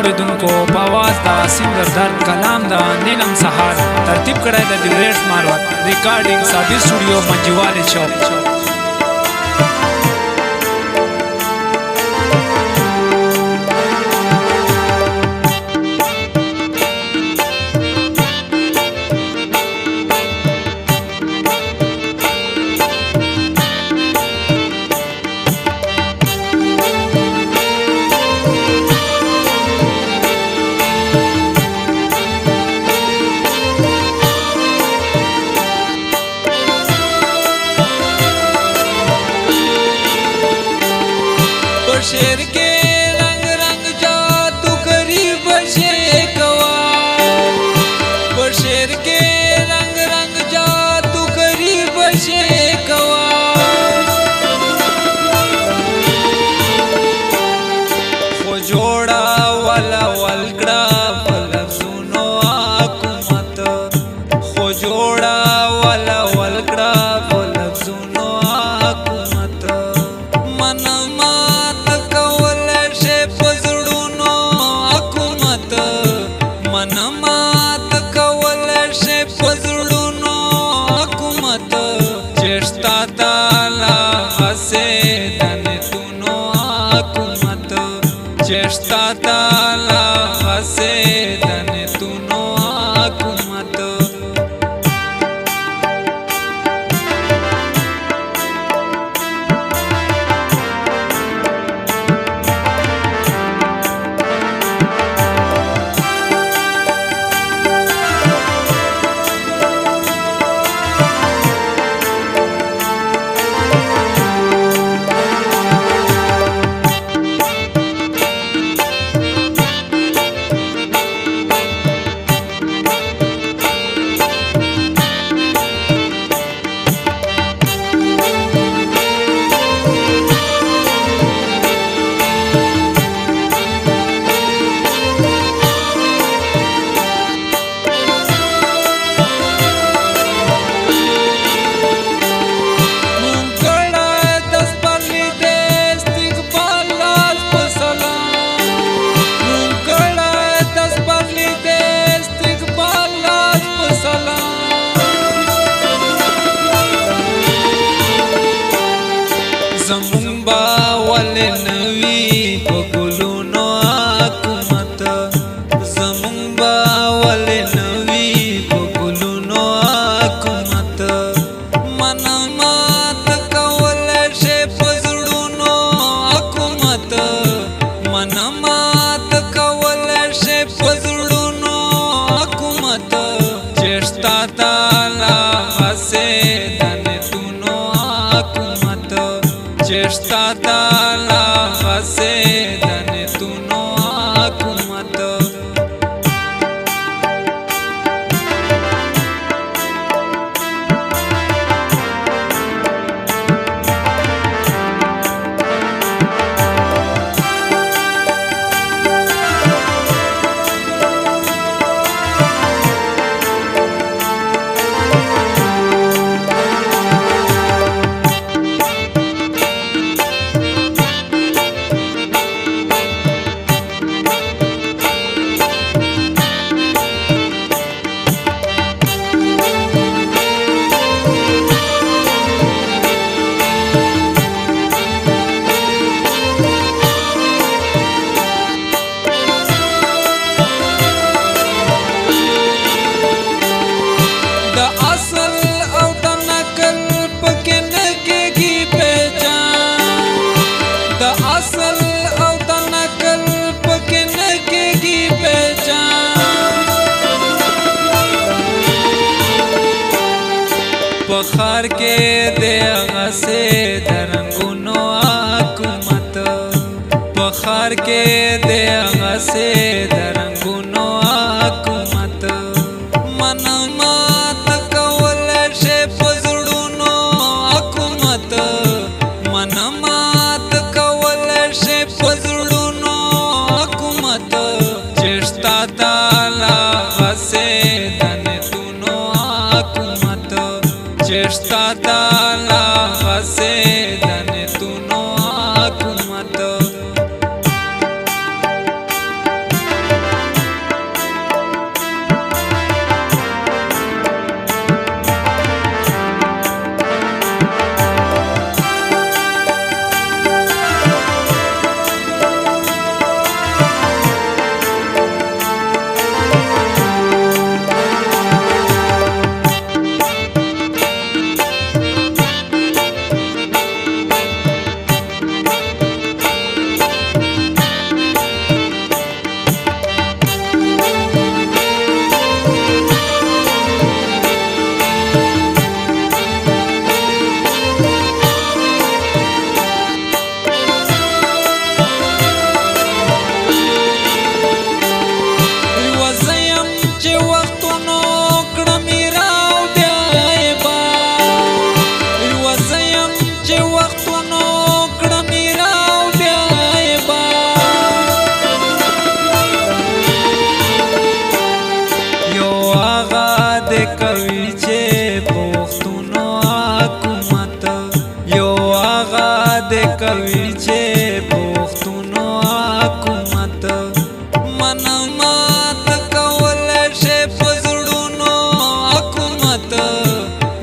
اوریدونکو په आवाज دا سنگر درد کلام دا نیلم سهار ترتیب کړی د دیوریش ماروت ریکارډینګ سابیر سټوډیو منجوال چوک शेर के रंग रंग जादू करीब शेकवा शेर के रंग रंग जादू करीब शेकवा वो जोड़ा वाला वलकड़ा वाला सुनो आकुमत वो जोड़ा वाला वलकड़ा वाला सुनो आकुमत मनमा चेष्टा ताला हसे दने तुनो आकुमत जमुंबा वाले नवी पगुलुनो आकुमत जमुंबा वाले नवी पगुलुनो आकुमत मनमात कवले शे पजड़ुनो आकुमत मनमात कवले शे पजड़ुनो आकुमत चेष्टा ताला हसे दने तुनो आकुमत चेष्टा ताला हसे दने तुनो आकुमत سهار کې د هغه سه درنګونو حکومت من مات کول شي پزړونو حکومت من مات کول شي پزړونو حکومت چشتا تعالی غسه دنتونو حکومت چشتا تعالی غسه دنتونو حکومت کوي چې پښتونو حکومت یو هغه د کوي چې پښتونو حکومت من مات کول شي پزړونو حکومت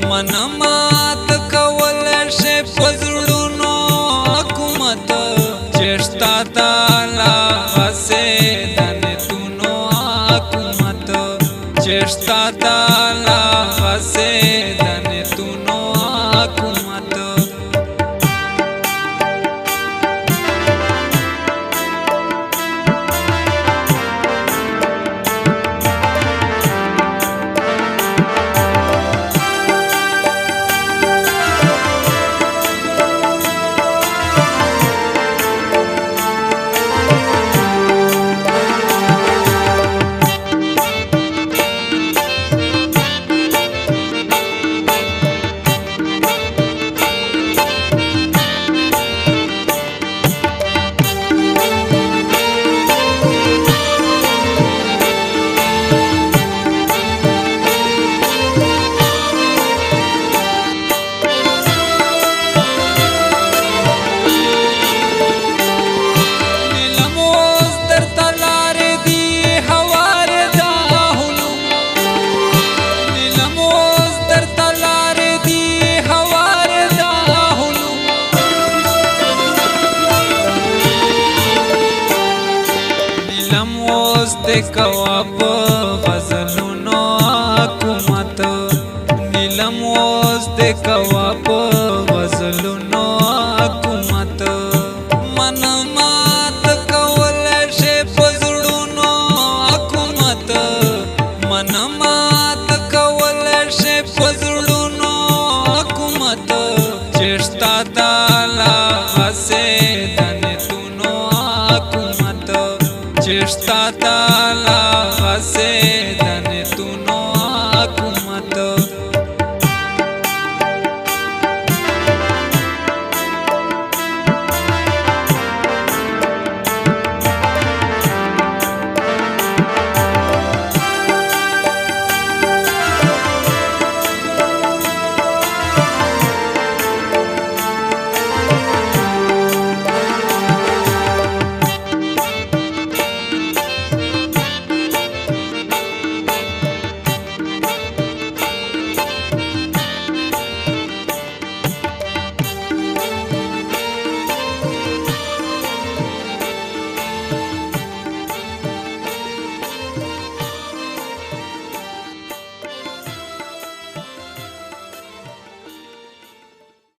من مات کول شي پزړونو حکومت چشتا تعالی غسه دنتونو حکومت چشتا تعالی غسه دنتونو حکومت کوا په غزلونو حکومت نیلم اوس د کوا په غزلونو حکومت من مات کول شي پزړونو حکومت من مات کول شي پزړونو حکومت چشتا تعالی غسه دنتونو حکومت چشتا تعالی غسه دنتونو